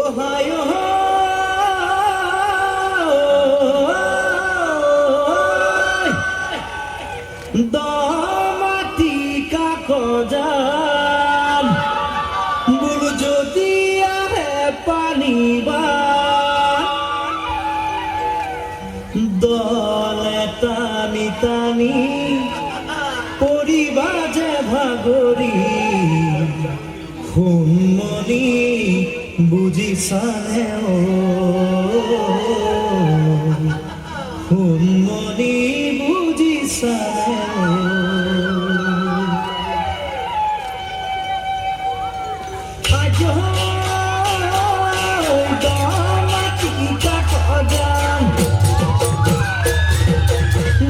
হায় দমাটি কাকজান বুল যদি আহে পানী দলে টানি টানি পৰিবা যে ভাগৰি সোণমণি বুজিছানে সোণমণি বুজিছানে আজ দমাটি কাকজান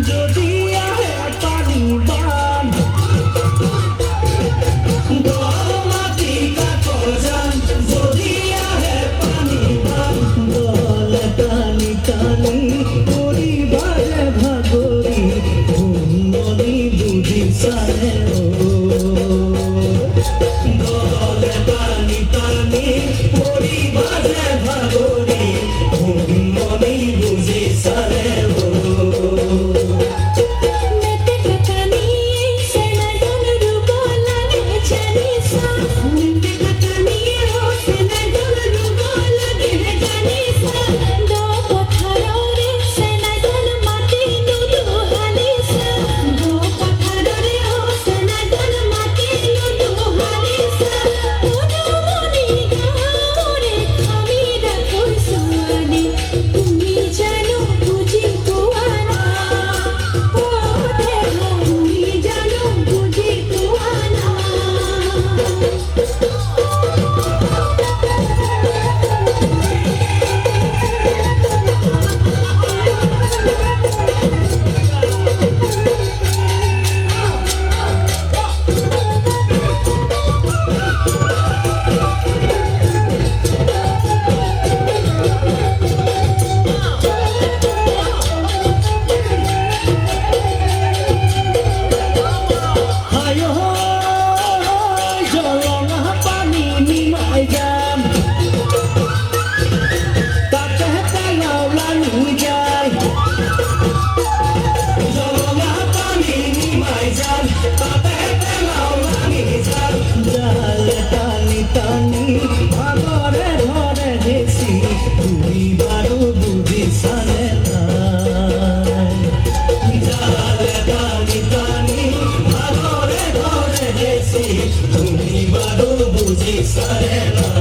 যদি আহে পানী বান দমাটি কাকজান যদি আহে পানী বান দলে টানি টানি পৰিবা যে ভাগৰি সোণমণি বুজিছানে দলে টানি টানি পৰিবা যে ভাগৰি সোণমণি বুজিছানে ভাগরে ধরে গেছি তুমি বারো বুঝিছানে জালে টানি টানি ভাগরে ধরে গেছি তুমি বারো বুঝিছানে